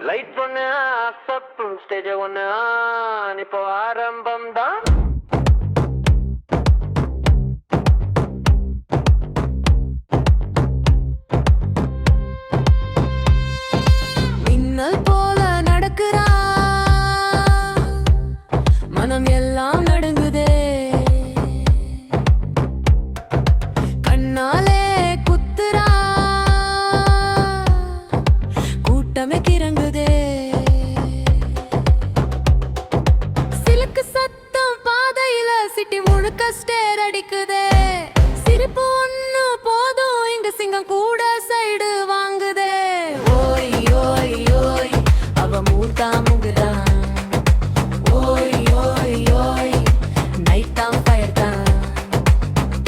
Light ஒண்ணு accept stage ஒண்ணு இப்போ ஆரம்பம் தான். மின்னல் போல நடக்கிறா, மனம் எல்லாம் நடுங்குதே. கண்ணாலே குத்துறா, கூட்டமே கிறங்குதே. சிலுக்கு சத்தம் பாதையில சிட்டி முழுக்க ஸ்டேர் அடிக்குதே. சிரிப்பு ஒண்ணு போதும், இங்க சிங்கம் கூட சைடு வாங்குதே. ஓய் ஓய் ஓய் அவ மூத்தா முகுதா. ஓய் ஓய் ஓய் நைட்டாம் ஃபயர் தான்.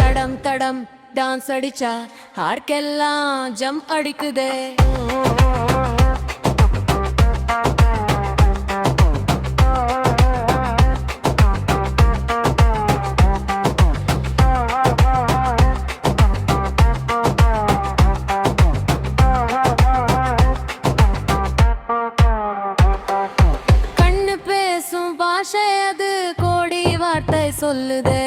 தடம் தடம் டான்ஸ் அடிச்சா ஹார்க்கெல்லாம் ஜம் அடிக்குதே. கண்ணு பேசும் பாஷை அது கோடி வார்த்தை சொல்லுதே.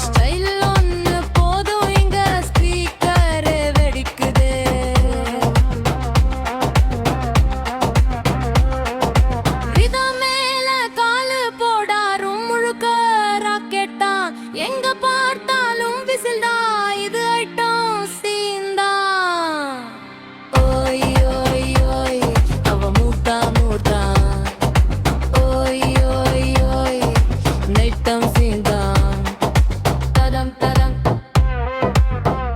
ஸ்டைல் ஒண்ணு போதும், இங்க ஸ்பீக்கர் வெடிக்குதே. ரிதம் மேல காலு போடாரும் முழுக்க ராக்கெட்டா. எங்க பார்த்தாலும் விசில் தான், இது ஐட்டம் சீன் தான். ஓய் ஓய் ஓய் அவ மூத்தா மூத்தா. ஓய் ஓய் ஓய் நைட்டம் சீன் தான். தடம் தடம்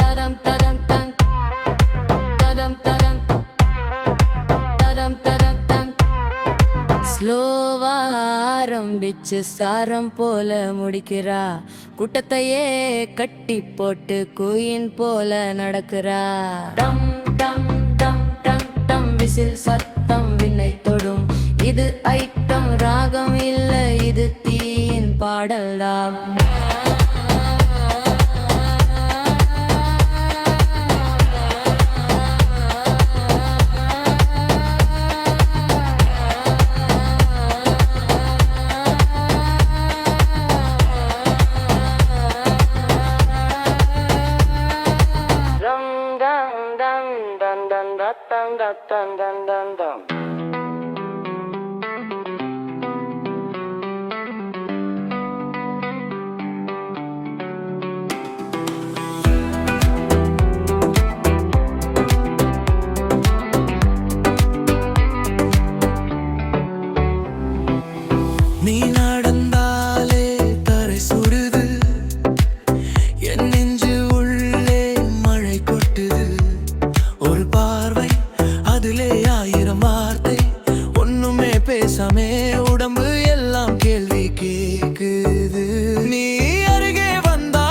தடம் தடம் தம். தடம் தடம் தடம் தடம் தம். ஸ்லோவா ஆரம்பிச்சு சாரம் போல முடிக்கிறா. கூட்டத்தையே கட்டி போட்டு குயின் போல நடக்கிறா. டம் டம் டம் டம் டம் விசில் சத்தம் விண்ணை தொடும். இது ஐட்டம் ராகம் இல்ல, இது தீயின் பாடல்தான். நீ நடந்தாலே தரை சுடுது, என் நெஞ்சு உள்ளே மழை கொட்டுது. ஒரு பார்வை அதிலே 1000 வார்த்தை, ஒண்ணுமே பேசாமே உடம்பு எல்லாம் கேள்வி கேக்குது. நீ அருகே வந்தா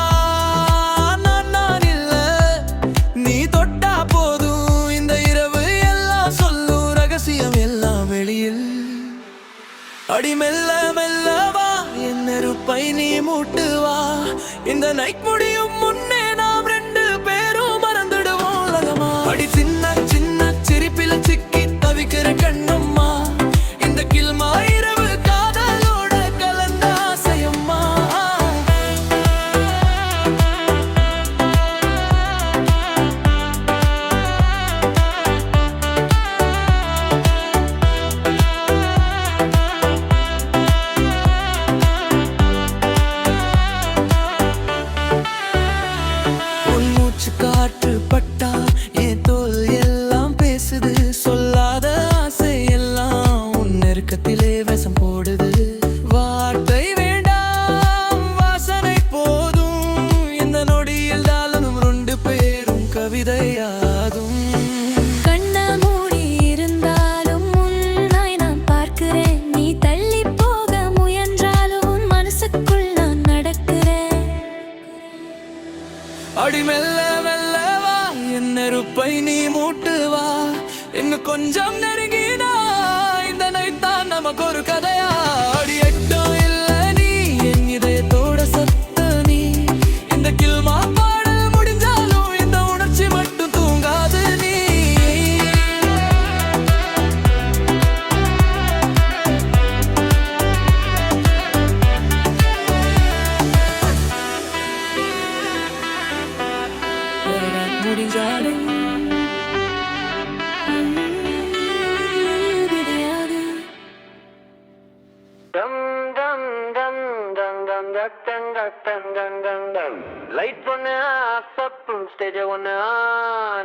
நான் இல்ல, நீ தொட்டா போதும் இந்த இரவு எல்லாம் சொல்லும் ரகசியம் எல்லாம் வெளியில். அடி மெல்ல மெல்ல வா, என் நெருப்பை நீ மூட்டு வா. இந்த நைட் முடியும் முன்னே நாம் 2 பேரும் மறந்துடுவோம் உலகமா. அடி சின்ன சின்ன சிரிப்பில சிக்கி தவிக்கிற கண்ணம்மா. இந்த கில்மா இரவு காதலோட கலந்த ஆசையம்மா. காற்று பட்டா என் தோல் எல்லாம் பேசுது. சொல்லாத ஆசை எல்லாம் உன் நெருக்கத்திலே விஷம் போடுது. வார்த்தை வேண்டாம், வாசனை போதும். இந்த நொடியில் தாளனும் 2 பேரும் கவிதையாதும். கண்ண மூடி இருந்தாலும் உன்னை நான் பார்க்கிறேன். நீ தள்ளி போக முயன்றாலும் உன் மனசுக்குள் நான் நடக்கிறேன். அடி மெல்ல மெல்ல வா, என் நெருப்பை நீ மூட்டு வா. இன்னும் கொஞ்சம் நெருங்கினா இந்த நைட் தான் நமக்கு ஒரு கதையா. அடி எட்டும் இல்ல நீ என் இதயத்தோட லைட் ஒண்ணு அசப்பு ஸ்டேஜ் ஒண்ணு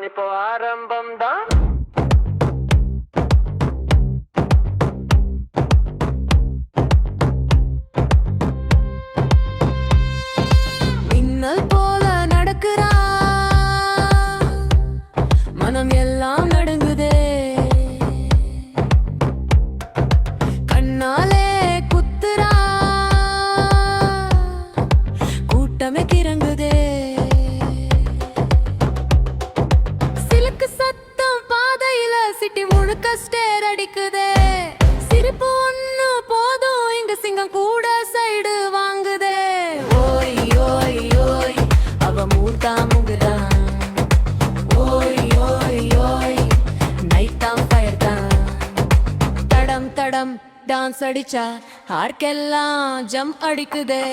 இப்போ ஆரம்பம் தான். மின்னல் போல நடக்கிறா, மனம் எல்லாம் நடுங்குதே. கண்ணாலே குத்துறா, கூட்டமே கிறங்குதே. சிலுக்கு சத்தம் பாதையில சிட்டி முழுக்க ஸ்டேர் அடிக்குதே. சிரிப்பு ஒண்ணு போதும், இங்க சிங்கம் கூட சைடு வாங்குதே. ஓய் ஓய் ஓய் அவ மூத்தா முகுதா. ஓய் ஓய் ஓய் நைட்டாம் ஃபயர் தான். தடம் தடம் டான்ஸ் அடிச்சா ஹார்க்கெல்லாம் ஜம்ப் அடிக்குதே.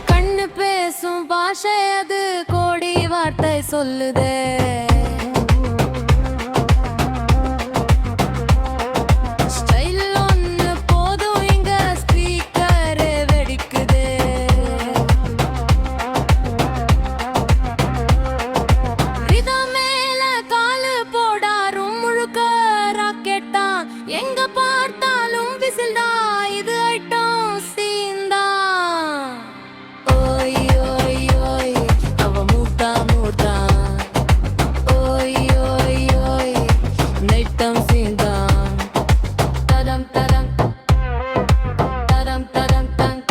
கண்ணு பேசும் பாஷை அது கோடி வார்த்தை சொல்லுதே. ஸ்டைல் ஒண்ணு போதும், இங்க ஸ்பீக்கர் வெடிக்குதே. ரிதம் மேல காலு போடாரும் முழுக்க ராக்கெட் தான். எங்க பார்த்தாலும் விசில் தான், இது ஐட்டம் சீன் தான். ஓய் ஓய் ஓய் அவ மூத்தா மூத்தா. ஓய் ஓய் ஓய் நைட்டம் சீன் தான். தடம் தடம் தடம் தடம் தங்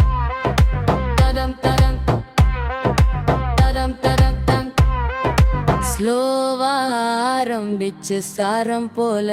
தடம் தடம் தடம் தடம் தங். ஸ்லோவா ஆரம்பிச்சு சாரம் போல